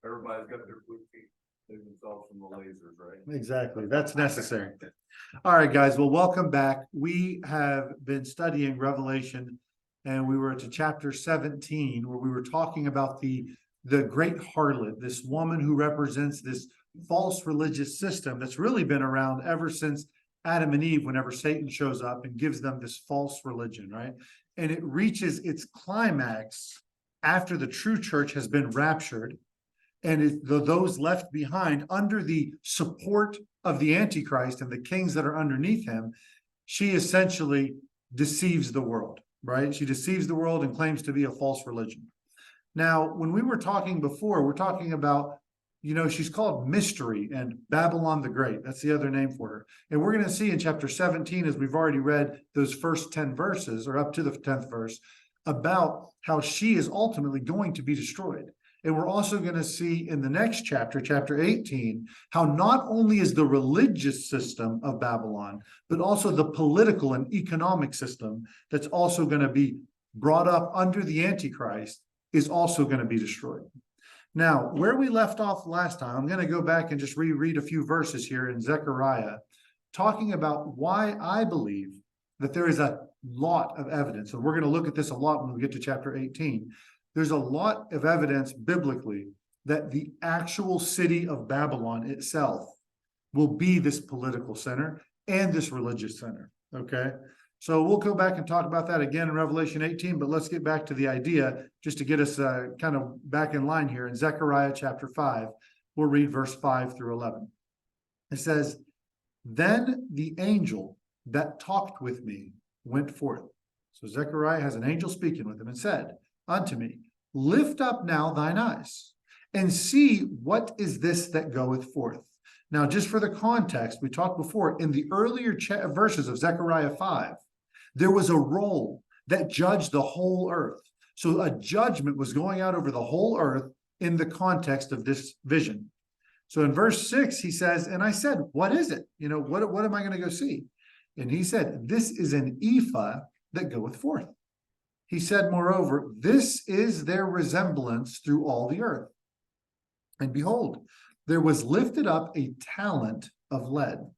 Everybody's got their blue feet, save themselves from the lasers, right? Exactly. That's necessary. All right, guys. Well, welcome back. We have been studying Revelation, and we were to chapter 17, where we were talking about the great harlot, this woman who represents this false religious system that's really been around ever since Adam and Eve, whenever Satan shows up and gives them this false religion, right? And it reaches its climax after the true church has been raptured, and those left behind under the support of the Antichrist and the kings that are underneath him, she essentially deceives the world, right? She deceives the world and claims to be a false religion. Now, when we were talking before, we're talking about, she's called Mystery and Babylon the Great. That's the other name for her. And we're going to see in chapter 17, as we've already read those first 10 verses, or up to the 10th verse, about how she is ultimately going to be destroyed. And we're also going to see in the next chapter, chapter 18, how not only is the religious system of Babylon, but also the political and economic system that's also going to be brought up under the Antichrist is also going to be destroyed. Now, where we left off last time, I'm going to go back and just reread a few verses here in Zechariah, talking about why I believe that there is a lot of evidence, and we're going to look at this a lot when we get to chapter 18. There's a lot of evidence biblically that the actual city of Babylon itself will be this political center and this religious center, okay? So we'll go back and talk about that again in Revelation 18, but let's get back to the idea just to get us kind of back in line here. In Zechariah chapter 5, we'll read verse 5 through 11. It says, "Then the angel that talked with me went forth." So Zechariah has an angel speaking with him and said unto me, "Lift up now thine eyes, and see what is this that goeth forth." Now, just for the context, we talked before, in the earlier verses of Zechariah 5, there was a roll that judged the whole earth. So a judgment was going out over the whole earth in the context of this vision. So in verse 6, he says, "And I said, what is it? What am I going to go see?" And he said, "This is an ephah that goeth forth." He said, "Moreover, this is their resemblance through all the earth. And behold, there was lifted up a talent of lead."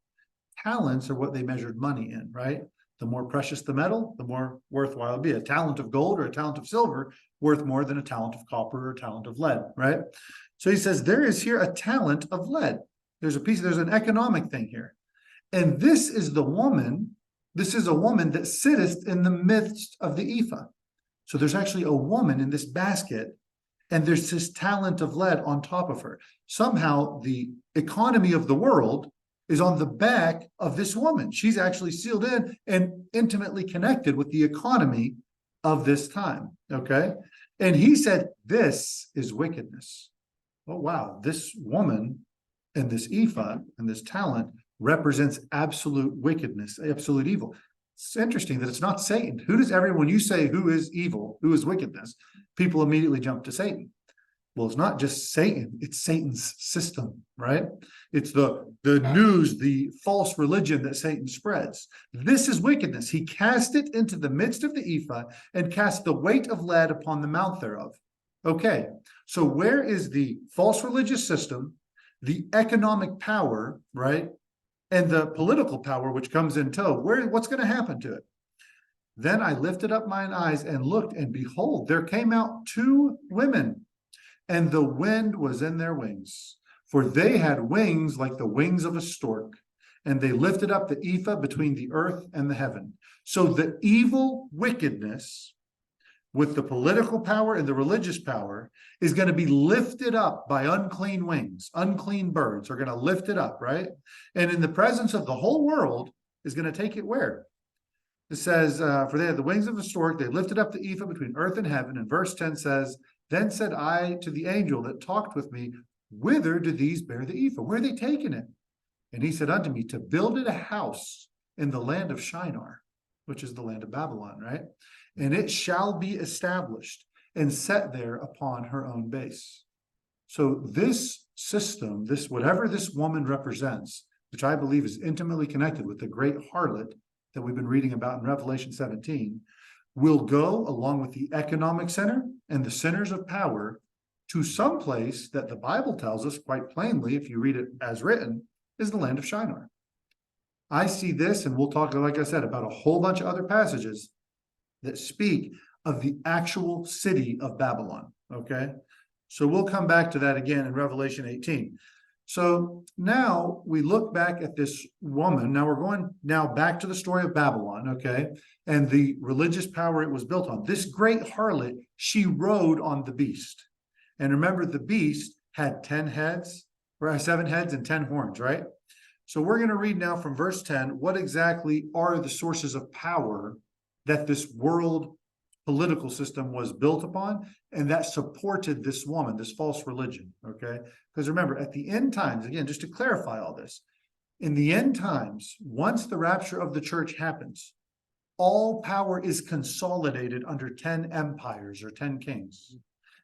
Talents are what they measured money in, right? The more precious the metal, the more worthwhile it'd be. A talent of gold or a talent of silver worth more than a talent of copper or a talent of lead, right? So he says, there is here a talent of lead. There's an economic thing here. "And this is a woman that sitteth in the midst of the ephah." So there's actually a woman in this basket, and there's this talent of lead on top of her. Somehow the economy of the world is on the back of this woman. She's actually sealed in and intimately connected with the economy of this time, okay? And he said, "This is wickedness." Oh, wow. This woman and this ephah and this talent represents absolute wickedness, absolute evil. It's interesting that it's not Satan. When you say who is evil, who is wickedness, people immediately jump to Satan. Well, it's not just Satan, it's Satan's system, right? It's the news, the false religion that Satan spreads. This is wickedness. He cast it into the midst of the ephah and cast the weight of lead upon the mount thereof. Okay, so where is the false religious system, the economic power, right? And the political power which comes in tow? What's going to happen to it? "Then I lifted up mine eyes and looked, and behold, there came out two women, and the wind was in their wings, for they had wings like the wings of a stork, and they lifted up the ephah between the earth and the heaven." So the evil wickedness with the political power and the religious power is going to be lifted up by unclean wings. Unclean birds are going to lift it up, right? And in the presence of the whole world is going to take it where? It says, "For they had the wings of a stork, they lifted up the ephah between earth and heaven." And verse 10 says, "Then said I to the angel that talked with me, Whither do these bear the ephah? Where are they taking it? And he said unto me, To build it a house in the land of Shinar," which is the land of Babylon, right? "And it shall be established and set there upon her own base." So this system, whatever this woman represents, which I believe is intimately connected with the great harlot that we've been reading about in Revelation 17, will go along with the economic center and the centers of power to some place that the Bible tells us quite plainly, if you read it as written, is the land of Shinar. I see this, and we'll talk, like I said, about a whole bunch of other passages that speak of the actual city of Babylon, okay? So we'll come back to that again in Revelation 18. So now we look back at this woman. Now we're going now back to the story of Babylon, okay? And the religious power it was built on. This great harlot, she rode on the beast. And remember, the beast had 10 heads, or 7 heads and 10 horns, right? So we're going to read now from verse 10, what exactly are the sources of power that this world political system was built upon, and that supported this woman, this false religion, okay? Because remember, at the end times, again, just to clarify all this, in the end times, once the rapture of the church happens, all power is consolidated under 10 empires or 10 kings.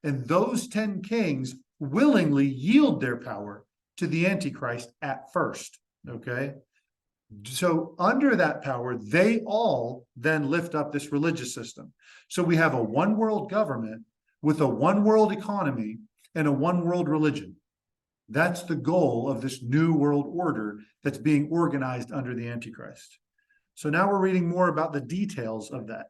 And those 10 kings willingly yield their power to the Antichrist at first, okay? So under that power, they all then lift up this religious system. So we have a one world government with a one world economy and a one world religion. That's the goal of this new world order that's being organized under the Antichrist. So now we're reading more about the details of that.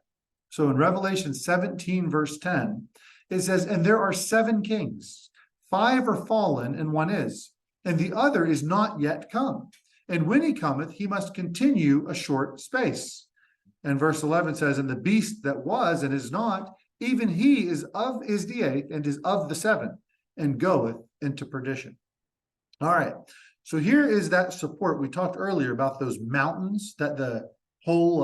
So in Revelation 17, verse 10, it says, and there are 7 kings, 5 are fallen and 1 is, and the other is not yet come. And when he cometh, he must continue a short space. And verse 11 says, and the beast that was and is not, even he is the 8th and is of the 7th, and goeth into perdition. All right. So here is that support. We talked earlier about those mountains that the whole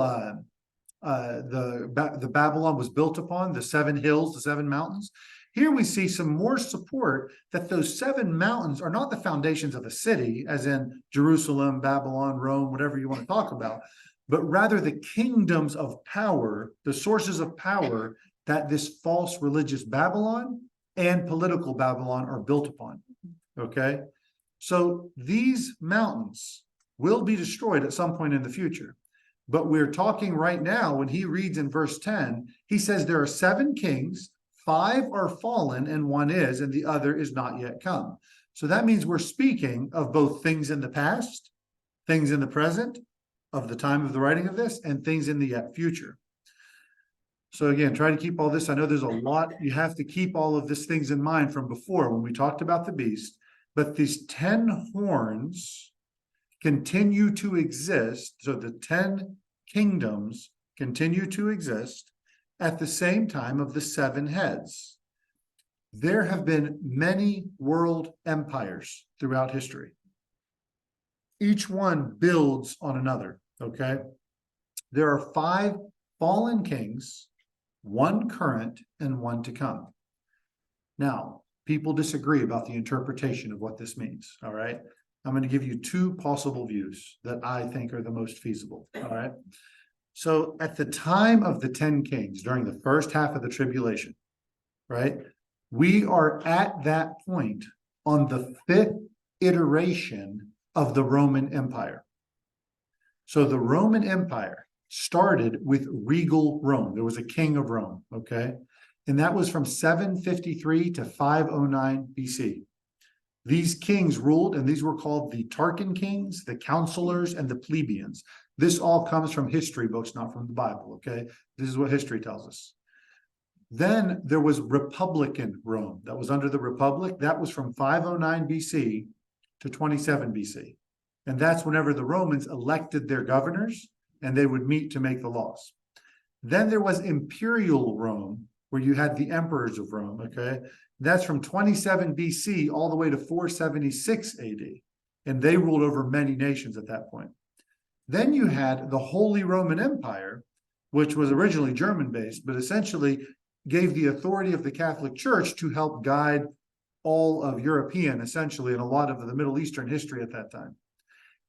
the Babylon was built upon, the 7 hills, the 7 mountains. Here we see some more support that those 7 mountains are not the foundations of a city, as in Jerusalem, Babylon, Rome, whatever you want to talk about, but rather the kingdoms of power, the sources of power that this false religious Babylon and political Babylon are built upon, okay? So these mountains will be destroyed at some point in the future. But we're talking right now, when he reads in verse 10, he says there are 7 kings, 5 are fallen and 1 is, and the other is not yet come. So that means we're speaking of both things in the past, things in the present, of the time of the writing of this, and things in the yet future. So again, try to keep all this. I know there's a lot. You have to keep all of these things in mind from before when we talked about the beast. But these 10 horns continue to exist. So the 10 kingdoms continue to exist at the same time of the 7 heads. There have been many world empires throughout history. Each one builds on another, okay? There are 5 fallen kings, 1 current, and 1 to come. Now, people disagree about the interpretation of what this means, all right? I'm going to give you 2 possible views that I think are the most feasible, all right? So at the time of the 10 kings, during the first half of the tribulation, right, we are at that point on the 5th iteration of the Roman Empire. So the Roman Empire started with regal Rome. There was a king of Rome, okay? And that was from 753 to 509 BC. These kings ruled, and these were called the Tarquin kings, the counselors, and the plebeians. This all comes from history books, not from the Bible, okay? This is what history tells us. Then there was Republican Rome that was under the Republic. That was from 509 BC to 27 BC. And that's whenever the Romans elected their governors and they would meet to make the laws. Then there was Imperial Rome, where you had the emperors of Rome, okay? That's from 27 BC all the way to 476 AD. And they ruled over many nations at that point. Then you had the Holy Roman Empire, which was originally German-based, but essentially gave the authority of the Catholic Church to help guide all of European, essentially, and a lot of the Middle Eastern history at that time.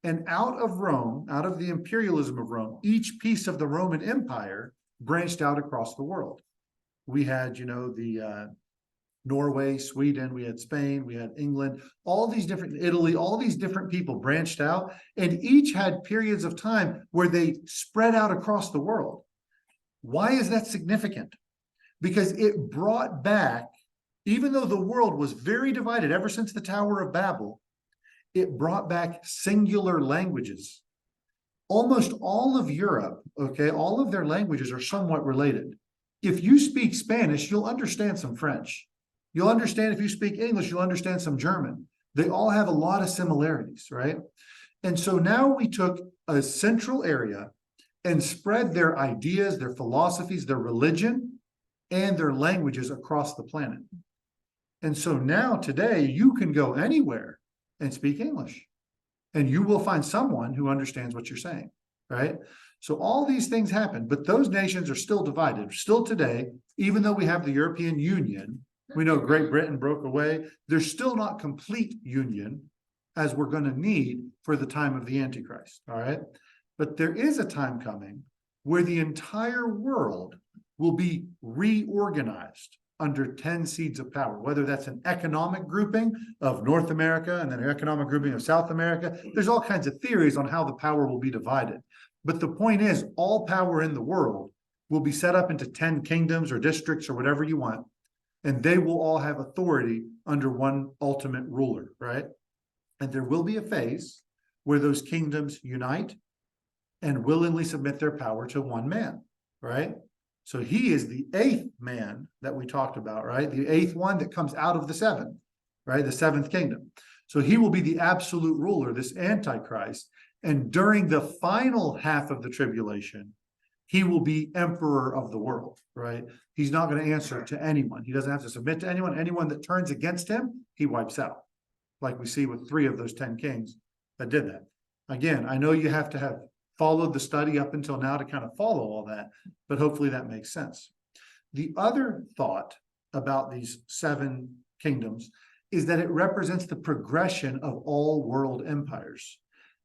And out of Rome, out of the imperialism of Rome, each piece of the Roman Empire branched out across the world. We had, the Norway, Sweden, we had Spain, we had England, all these different, Italy, all these different people branched out, and each had periods of time where they spread out across the world. Why is that significant? Because it brought back even though the world was very divided ever since the Tower of Babel, it brought back singular languages. Almost all of Europe, okay, all of their languages are somewhat related. If you speak Spanish, you'll understand some French. You'll understand, if you speak English, you'll understand some German. They all have a lot of similarities, right? And so now we took a central area and spread their ideas, their philosophies, their religion, and their languages across the planet. And so now today you can go anywhere and speak English, and you will find someone who understands what you're saying, right? So all these things happen, but those nations are still divided. Still today, even though we have the European Union, we know Great Britain broke away, there's still not complete union as we're going to need for the time of the Antichrist, all right? But there is a time coming where the entire world will be reorganized under 10 seeds of power, whether that's an economic grouping of North America and then an economic grouping of South America. There's all kinds of theories on how the power will be divided. But the point is, all power in the world will be set up into 10 kingdoms or districts or whatever you want, and they will all have authority under one ultimate ruler, right? And there will be a phase where those kingdoms unite and willingly submit their power to one man, right? So he is the eighth man that we talked about, right? The eighth one that comes out of the seven, right? The seventh kingdom. So he will be the absolute ruler, this Antichrist. And during the final half of the tribulation, he will be emperor of the world, right? He's not going to answer to anyone. He doesn't have to submit to anyone. Anyone that turns against him, he wipes out, like we see with 3 of those 10 kings that did that. Again, I know you have to have followed the study up until now to kind of follow all that, but hopefully that makes sense. The other thought about these 7 kingdoms is that it represents the progression of all world empires.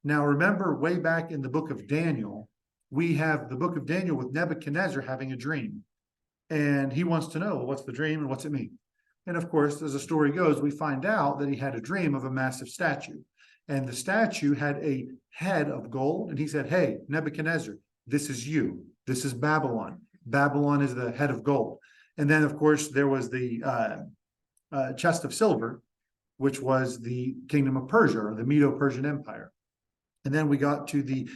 Now, remember way back in the book of Daniel, we have the book of Daniel with Nebuchadnezzar having a dream, and he wants to know, well, what's the dream and what's it mean? And of course, as the story goes, we find out that he had a dream of a massive statue. And the statue had a head of gold. And he said, hey, Nebuchadnezzar, this is you. This is Babylon. Babylon is the head of gold. And then, of course, there was the chest of silver, which was the kingdom of Persia, or the Medo-Persian Empire. And then we got to the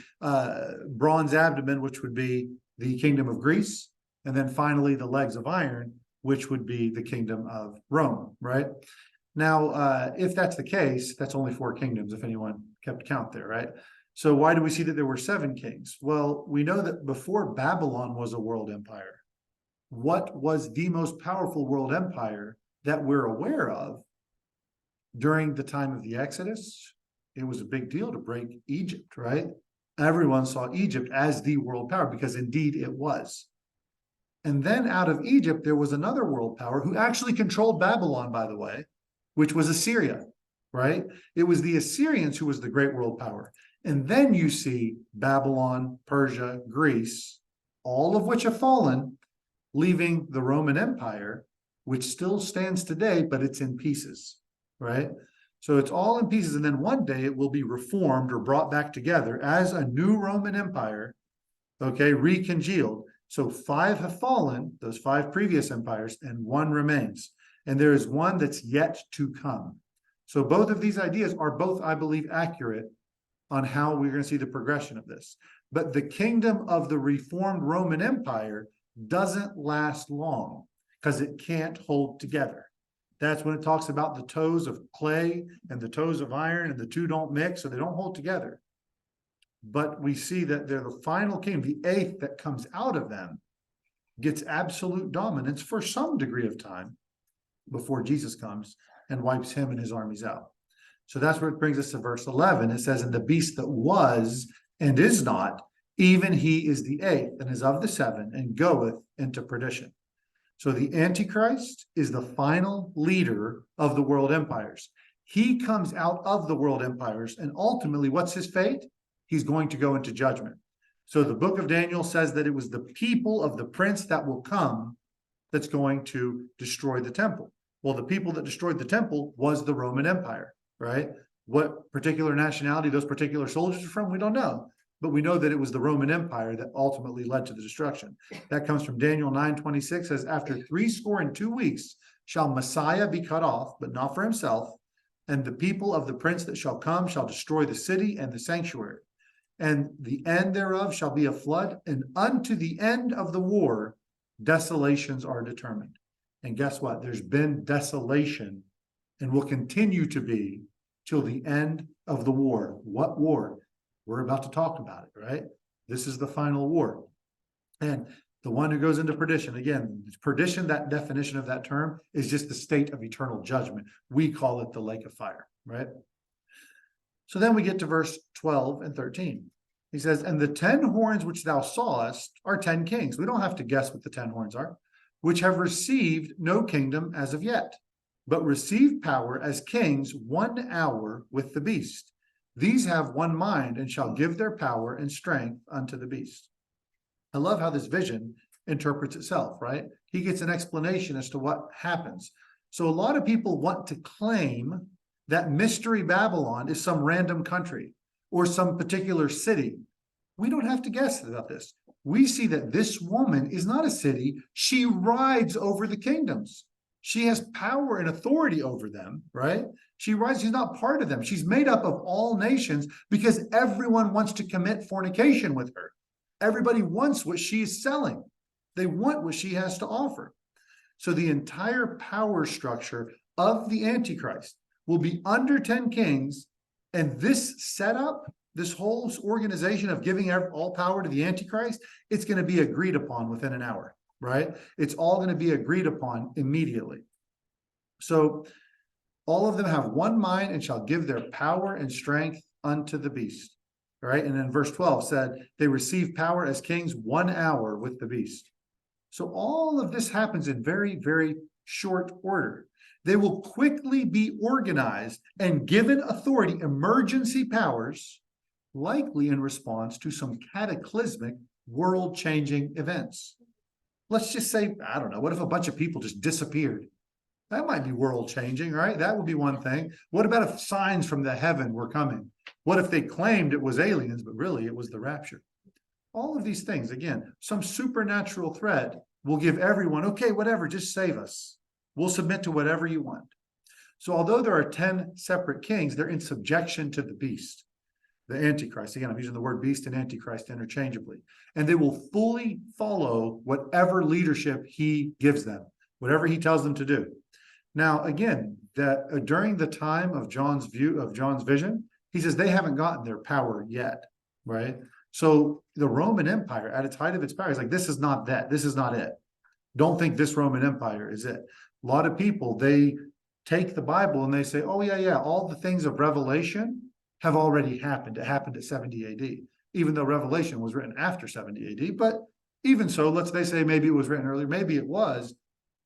bronze abdomen, which would be the kingdom of Greece. And then finally, the legs of iron, which would be the kingdom of Rome, right? Now, if that's the case, that's only 4 kingdoms, if anyone kept count there, right? So why do we see that there were 7 kings? Well, we know that before Babylon was a world empire, what was the most powerful world empire that we're aware of during the time of the Exodus? It was a big deal to break Egypt, right? Everyone saw Egypt as the world power because indeed it was. And then out of Egypt, there was another world power who actually controlled Babylon, by the way, which was Assyria, right? It was the Assyrians who was the great world power. And then you see Babylon, Persia, Greece, all of which have fallen, leaving the Roman Empire, which still stands today, but it's in pieces, right? So it's all in pieces. And then one day it will be reformed or brought back together as a new Roman Empire, okay, recongealed. So 5 have fallen, those 5 previous empires, and 1 remains. And there is one that's yet to come. So both of these ideas are both, I believe, accurate on how we're going to see the progression of this. But the kingdom of the reformed Roman Empire doesn't last long because it can't hold together. That's when it talks about the toes of clay and the toes of iron, and the 2 don't mix, so they don't hold together. But we see that they're the final kingdom, the 8th that comes out of them, gets absolute dominance for some degree of time before Jesus comes and wipes him and his armies out. So that's where it brings us to verse 11. It says, and the beast that was and is not, even he is the 8th and is of the 7 and goeth into perdition. So the Antichrist is the final leader of the world empires. He comes out of the world empires, and ultimately, what's his fate? He's going to go into judgment. So the book of Daniel says that it was the people of the prince that will come that's going to destroy the temple. Well, the people that destroyed the temple was the Roman Empire, right? What particular nationality those particular soldiers are from, we don't know. But we know that it was the Roman Empire that ultimately led to the destruction. That comes from Daniel 9:26, says, after 62 weeks shall Messiah be cut off, but not for himself. And the people of the prince that shall come shall destroy the city and the sanctuary. And the end thereof shall be a flood, and unto the end of the war, desolations are determined. And guess what? There's been desolation and will continue to be till the end of the war. What war? We're about to talk about it, right? This is the final war. And the one who goes into perdition, again, perdition, that definition of that term is just the state of eternal judgment. We call it the lake of fire, right? So then we get to verse 12 and 13. He says, and the 10 horns which thou sawest are 10 kings. We don't have to guess what the 10 horns are, which have received no kingdom as of yet, but receive power as kings 1 hour with the beast. These have one mind and shall give their power and strength unto the beast. I love how this vision interprets itself, right? He gets an explanation as to what happens. So a lot of people want to claim that Mystery Babylon is some random country or some particular city. We don't have to guess about this. We see that this woman is not a city. She rides over the kingdoms. She has power and authority over them, right? She's not part of them. She's made up of all nations because everyone wants to commit fornication with her. Everybody wants what she's selling. They want what she has to offer. So the entire power structure of the Antichrist will be under 10 kings. And this setup, this whole organization of giving all power to the Antichrist, it's going to be agreed upon within an hour, right? It's all going to be agreed upon immediately. So all of them have one mind and shall give their power and strength unto the beast. Right. And then verse 12 said, they receive power as kings 1 hour with the beast. So all of this happens in very, very short order. They will quickly be organized and given authority, emergency powers, likely in response to some cataclysmic world-changing events. Let's just say, I don't know, what if a bunch of people just disappeared? That might be world-changing, right? That would be one thing. What about if signs from the heaven were coming? What if they claimed it was aliens, but really it was the rapture? All of these things, again, some supernatural threat will give everyone, okay, whatever, just save us. We'll submit to whatever you want. So although there are 10 separate kings, they're in subjection to the beast, the Antichrist. Again, I'm using the word beast and Antichrist interchangeably. And they will fully follow whatever leadership he gives them, whatever he tells them to do. Now, again, that during the time of John's vision, he says they haven't gotten their power yet, right? So the Roman Empire, at its height of its power, is like, this is not that. This is not it. Don't think this Roman Empire is it. A lot of people, they take the Bible and they say, oh, yeah, all the things of Revelation have already happened. It happened at 70 AD, even though Revelation was written after 70 AD. But even so, they say maybe it was written earlier. Maybe it was,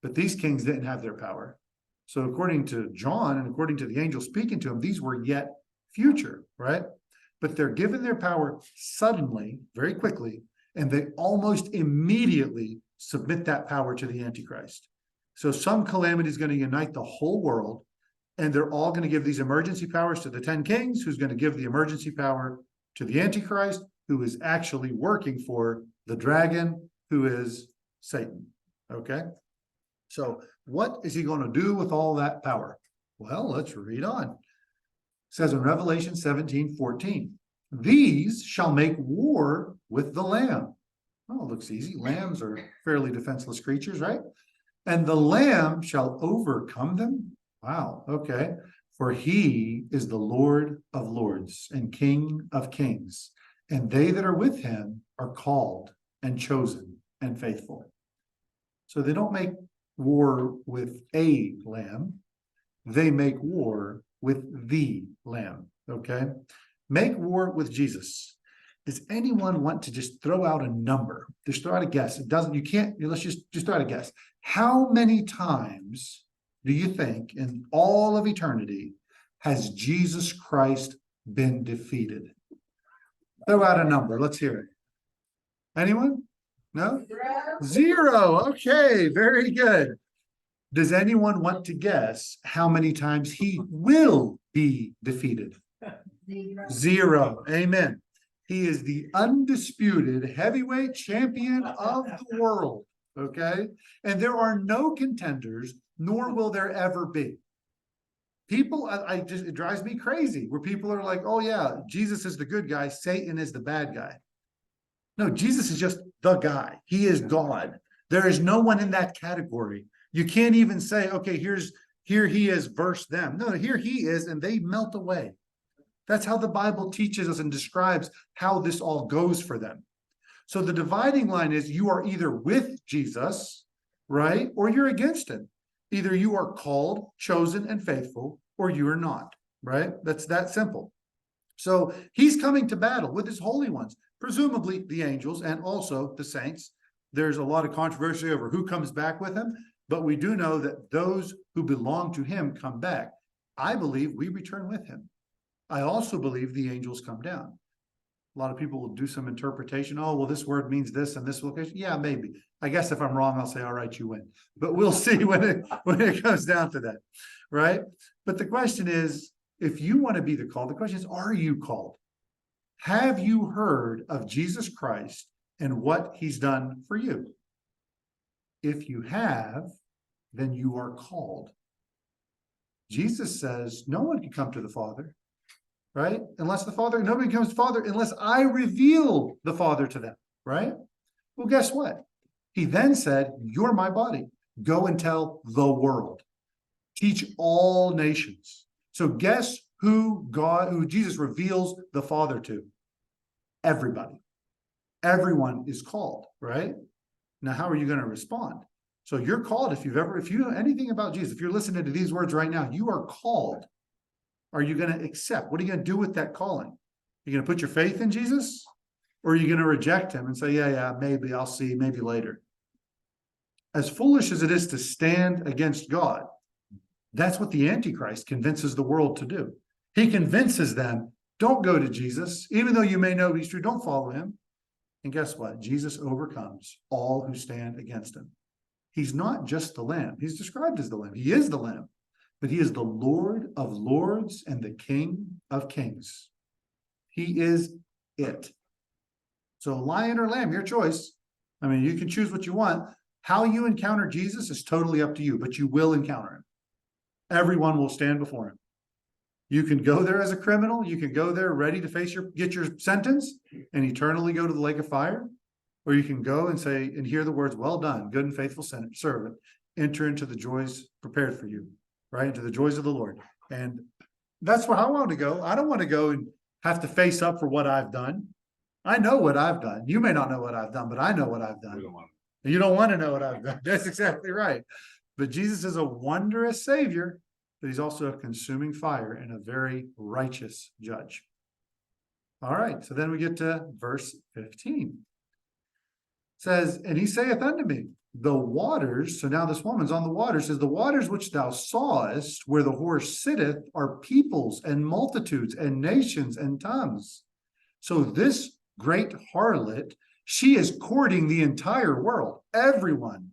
but these kings didn't have their power. So according to John and according to the angel speaking to him, these were yet future, right? But they're given their power suddenly, very quickly, and they almost immediately submit that power to the Antichrist. So some calamity is going to unite the whole world, and they're all going to give these emergency powers to the 10 kings, who's going to give the emergency power to the Antichrist, who is actually working for the dragon, who is Satan. Okay? So what is he going to do with all that power? Well, let's read on. It says in Revelation 17:14, these shall make war with the Lamb. Oh, it looks easy. Lambs are fairly defenseless creatures, right? And the Lamb shall overcome them. Wow, okay. For he is the Lord of lords and King of kings, and they that are with him are called and chosen and faithful. So they don't make war with a lamb. They make war with the Lamb, okay? Make war with Jesus. Does anyone want to just throw out a number? Just throw out a guess. Let's just throw out a guess. How many times do you think in all of eternity has Jesus Christ been defeated? Throw out a number. Let's hear it. Anyone? No? Zero. Okay, very good. Does anyone want to guess how many times he will be defeated? Zero. Amen. He is the undisputed heavyweight champion of the world. Okay? And there are no contenders, nor will there ever be. People, it drives me crazy where people are like, oh yeah, Jesus is the good guy, Satan is the bad guy. No, Jesus is just the guy. He is God. There is no one in that category. You can't even say, okay, here he is versus them. No, here he is, and they melt away. That's how the Bible teaches us and describes how this all goes for them. So the dividing line is you are either with Jesus, right? Or you're against him. Either you are called, chosen, and faithful, or you are not, right? That's that simple. So he's coming to battle with his holy ones, presumably the angels and also the saints. There's a lot of controversy over who comes back with him, but we do know that those who belong to him come back. I believe we return with him. I also believe the angels come down. A lot of people will do some interpretation. Oh, well, this word means this and this location. Yeah, maybe. I guess if I'm wrong, I'll say, all right, you win. But we'll see when it comes down to that, right? But the question is, if you want to be the called, the question is, are you called? Have you heard of Jesus Christ and what he's done for you? If you have, then you are called. Jesus says, no one can come to the Father, right? Unless the Father, nobody comes to the Father unless I reveal the Father to them, right? Well, guess what? He then said, you're my body. Go and tell the world. Teach all nations. So guess who Jesus reveals the Father to? Everybody. Everyone is called, right? Now, how are you going to respond? So you're called if you know anything about Jesus, if you're listening to these words right now, you are called. Are you going to accept? What are you going to do with that calling? Are you going to put your faith in Jesus? Or are you going to reject him and say, yeah, maybe I'll see, maybe later? As foolish as it is to stand against God, that's what the Antichrist convinces the world to do. He convinces them, don't go to Jesus, even though you may know he's true, don't follow him. And guess what? Jesus overcomes all who stand against him. He's not just the Lamb. He's described as the Lamb. He is the Lamb, but he is the Lord of lords and the King of kings. He is it. So lion or lamb, your choice. I mean, you can choose what you want. How you encounter Jesus is totally up to you, but you will encounter him. Everyone will stand before him. You can go there as a criminal. You can go there ready to get your sentence and eternally go to the lake of fire. Or you can go and say, and hear the words, well done, good and faithful servant, enter into the joys prepared for you, right? Into the joys of the Lord. And that's where I want to go. I don't want to go and have to face up for what I've done. I know what I've done. You may not know what I've done, but I know what I've done. You don't want to know what I've done. That's exactly right. But Jesus is a wondrous Savior, but he's also a consuming fire and a very righteous judge. All right, so then we get to verse 15. It says, and he saith unto me, the waters, so now this woman's on the waters, says, the waters which thou sawest, where the horse sitteth, are peoples and multitudes and nations and tongues. So this great harlot, she is courting the entire world. Everyone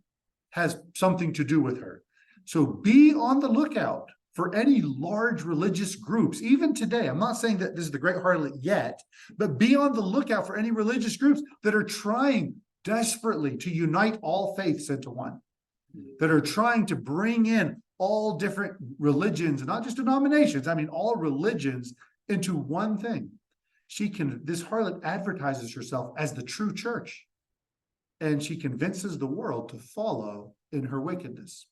has something to do with her. So be on the lookout for any large religious groups, even today. I'm not saying that this is the great harlot yet, but be on the lookout for any religious groups that are trying desperately to unite all faiths into one, that are trying to bring in all different religions, not just denominations, I mean, all religions into one thing. This harlot advertises herself as the true church, and she convinces the world to follow in her wickedness.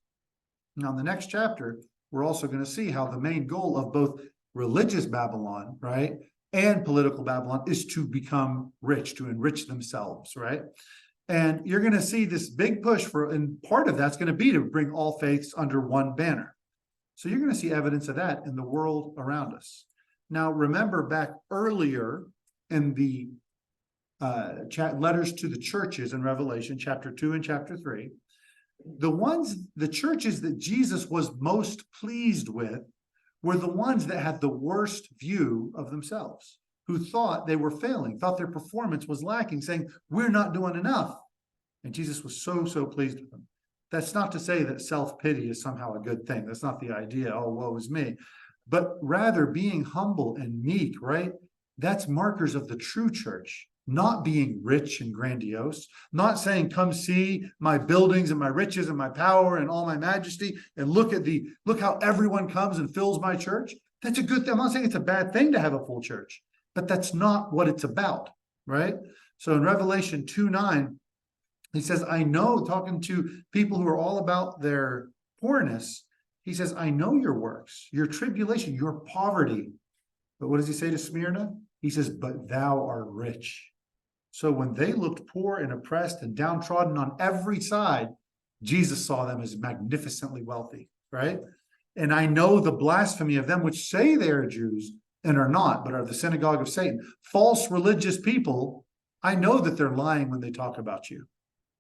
Now, in the next chapter, we're also going to see how the main goal of both religious Babylon, right, and political Babylon is to become rich, to enrich themselves, right? And you're going to see this big push and part of that's going to be to bring all faiths under one banner. So you're going to see evidence of that in the world around us. Now, remember back earlier in the letters to the churches in Revelation, chapter 2 and chapter 3, the churches that Jesus was most pleased with were the ones that had the worst view of themselves, who thought they were failing, thought their performance was lacking, saying, we're not doing enough. And Jesus was so pleased with them. That's not to say that self-pity is somehow a good thing. That's not the idea, oh, woe is me. But rather being humble and meek, right? That's markers of the true church. not being rich and grandiose, not saying, come see my buildings and my riches and my power and all my majesty, and look how everyone comes and fills my church. That's a good thing. I'm not saying it's a bad thing to have a full church, but that's not what it's about, right? So in Revelation 2:9, he says, I know, talking to people who are all about their poorness, he says, I know your works, your tribulation, your poverty. But what does he say to Smyrna? He says, but thou art rich. So when they looked poor and oppressed and downtrodden on every side, Jesus saw them as magnificently wealthy, right? And I know the blasphemy of them which say they are Jews and are not, but are the synagogue of Satan. False religious people, I know that they're lying when they talk about you.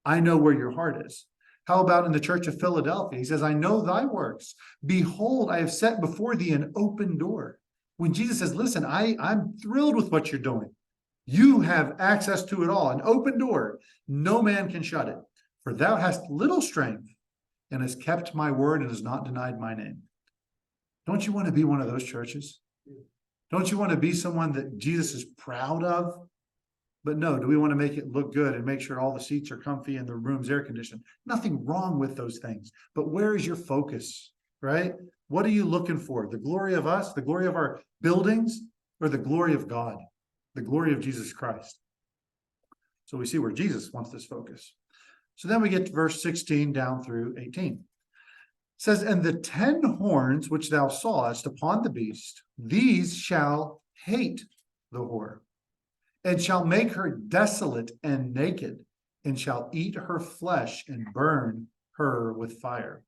I know where your heart is. How about in the church of Philadelphia? He says, I know thy works. Behold, I have set before thee an open door. When Jesus says, listen, I'm thrilled with what you're doing. You have access to it all, an open door. No man can shut it. For thou hast little strength and hast kept my word and has not denied my name. Don't you want to be one of those churches? Don't you want to be someone that Jesus is proud of? But no, do we want to make it look good and make sure all the seats are comfy and the room's air conditioned? Nothing wrong with those things. But where is your focus, right? What are you looking for? The glory of us, the glory of our buildings, or the glory of God, the glory of Jesus Christ? So we see where Jesus wants this focus. So then we get to verse 16 down through 18. It says, and the 10 horns which thou sawest upon the beast, these shall hate the whore, and shall make her desolate and naked, and shall eat her flesh and burn her with fire.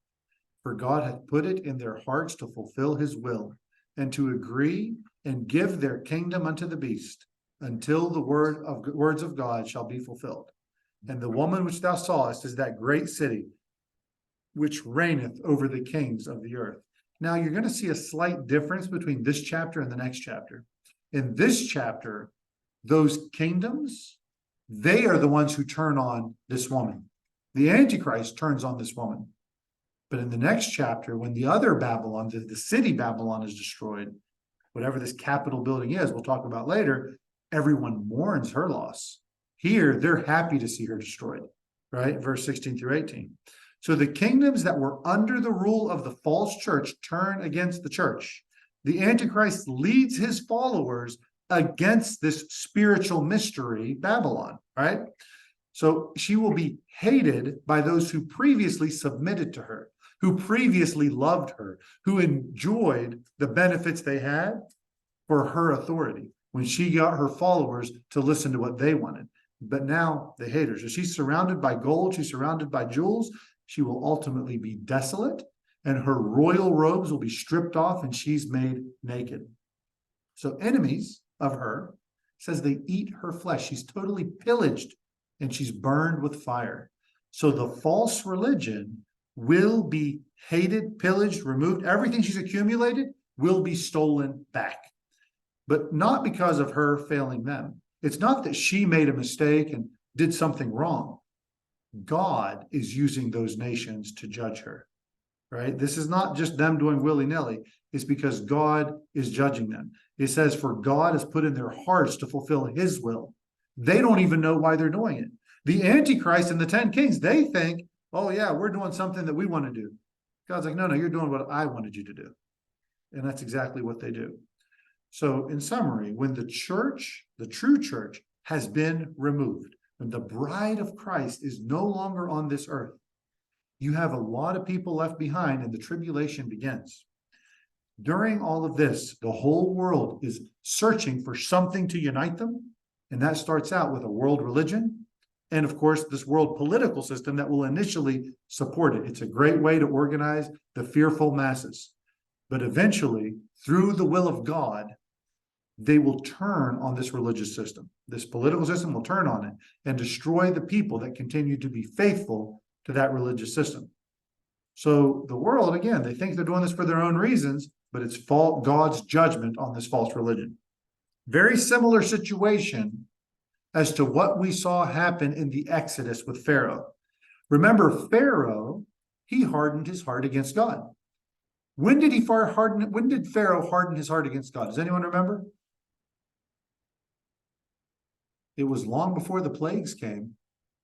For God hath put it in their hearts to fulfill his will, and to agree and give their kingdom unto the beast, until the words of God shall be fulfilled. And the woman which thou sawest is that great city, which reigneth over the kings of the earth. Now you're going to see a slight difference between this chapter and the next chapter. In this chapter, those kingdoms, they are the ones who turn on this woman. The Antichrist turns on this woman. But in the next chapter, when the other Babylon, the city Babylon is destroyed, whatever this Capitol building is, we'll talk about later, everyone mourns her loss. Here, they're happy to see her destroyed, right? Verse 16 through 18. So the kingdoms that were under the rule of the false church turn against the church. The Antichrist leads his followers against this spiritual mystery, Babylon, right? So she will be hated by those who previously submitted to her, who previously loved her, who enjoyed the benefits they had for her authority when she got her followers to listen to what they wanted. But now they hate her. So she's surrounded by gold, she's surrounded by jewels. She will ultimately be desolate, and her royal robes will be stripped off, and she's made naked. So enemies of her, says they eat her flesh. She's totally pillaged, and she's burned with fire. So the false religion will be hated, pillaged, removed. Everything she's accumulated will be stolen back. But not because of her failing them. It's not that she made a mistake and did something wrong. God is using those nations to judge her, right? This is not just them doing willy-nilly. It's because God is judging them. It says, for God has put in their hearts to fulfill his will. They don't even know why they're doing it. The Antichrist and the 10 kings, they think, oh yeah, we're doing something that we want to do. God's like, no, you're doing what I wanted you to do. And that's exactly what they do. So in summary, when the church, the true church, has been removed, when the bride of Christ is no longer on this earth, you have a lot of people left behind and the tribulation begins. During all of this, the whole world is searching for something to unite them. And that starts out with a world religion. And of course, this world political system that will initially support it. It's a great way to organize the fearful masses. But eventually, through the will of God, they will turn on this religious system. This political system will turn on it and destroy the people that continue to be faithful to that religious system. So the world, again, they think they're doing this for their own reasons, but it's God's judgment on this false religion. Very similar situation as to what we saw happen in the Exodus with Pharaoh. Remember, Pharaoh, he hardened his heart against God. When did Pharaoh harden his heart against God? Does anyone remember? It was long before the plagues came,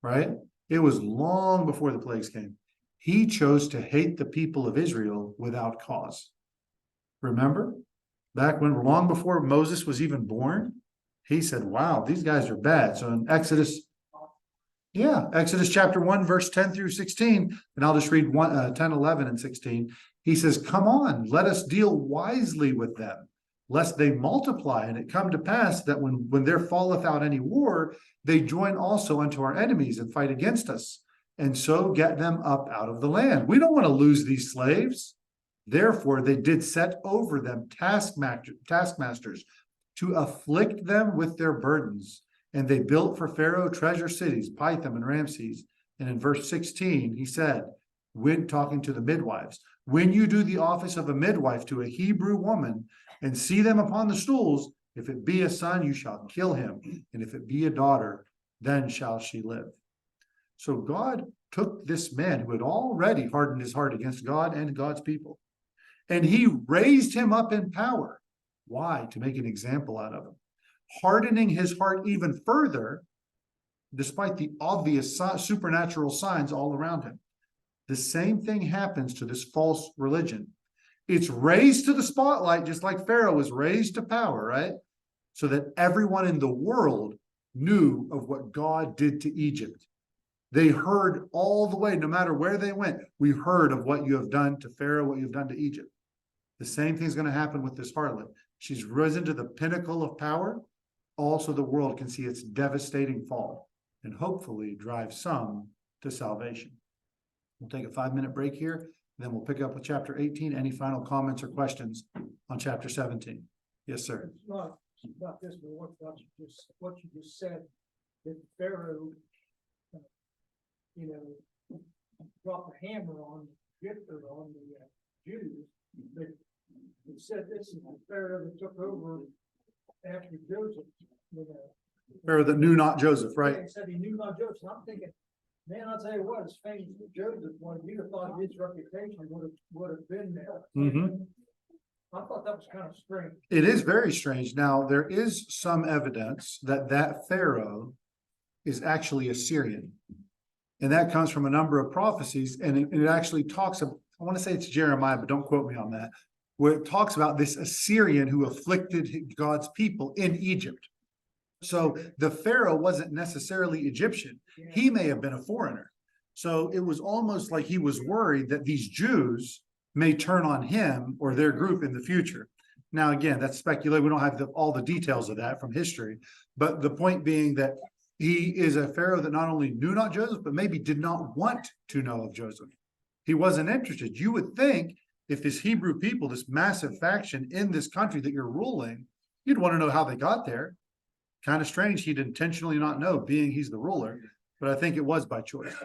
right? It was long before the plagues came. He chose to hate the people of Israel without cause. Remember? Back when, long before Moses was even born, he said, wow, these guys are bad. So in Exodus chapter 1, verse 10 through 16, and I'll just read 10, 11, and 16. He says, come on, let us deal wisely with them, lest they multiply, and it come to pass that when there falleth out any war, they join also unto our enemies and fight against us, and so get them up out of the land. We don't want to lose these slaves. Therefore, they did set over them taskmasters to afflict them with their burdens. And they built for Pharaoh treasure cities, Pithom and Ramses. And in verse 16, he said, when talking to the midwives, when you do the office of a midwife to a Hebrew woman and see them upon the stools, if it be a son, you shall kill him. And if it be a daughter, then shall she live. So God took this man who had already hardened his heart against God and God's people, and he raised him up in power. Why? To make an example out of him, hardening his heart even further, despite the obvious supernatural signs all around him. The same thing happens to this false religion. It's raised to the spotlight, just like Pharaoh was raised to power, right? So that everyone in the world knew of what God did to Egypt. They heard all the way, no matter where they went, we heard of what you have done to Pharaoh, what you've done to Egypt. The same thing is going to happen with this harlot. She's risen to the pinnacle of power. Also, the world can see its devastating fall and hopefully drive some to salvation. We'll take a 5-minute break here, then we'll pick up with chapter 18. Any final comments or questions on chapter 17? Yes, sir. It's not about this, but what you just said, that Pharaoh, dropped a hammer on Egypt or on the Jews. But it said this is the Pharaoh that took over after Joseph. Pharaoh that knew not Joseph, right? He said he knew not Joseph. And I'm thinking, man, I'll tell you what, as famous as Joseph was, you'd have thought his reputation would have been there. Mm-hmm. I thought that was kind of strange. It is very strange. Now, there is some evidence that Pharaoh is actually Assyrian. And that comes from a number of prophecies. And it actually talks about, I want to say it's Jeremiah, but don't quote me on that, where it talks about this Assyrian who afflicted God's people in Egypt. So the Pharaoh wasn't necessarily Egyptian. He may have been a foreigner. So it was almost like he was worried that these Jews may turn on him or their group in the future. Now, again, that's speculation. We don't have all the details of that from history. But the point being that he is a Pharaoh that not only knew not Joseph, but maybe did not want to know of Joseph. He wasn't interested. You would think if this Hebrew people, this massive faction in this country that you're ruling, you'd want to know how they got there. Kind of strange he'd intentionally not know, being he's the ruler, but I think it was by choice.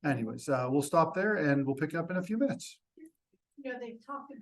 Anyways, we'll stop there and we'll pick up in a few minutes. They talked about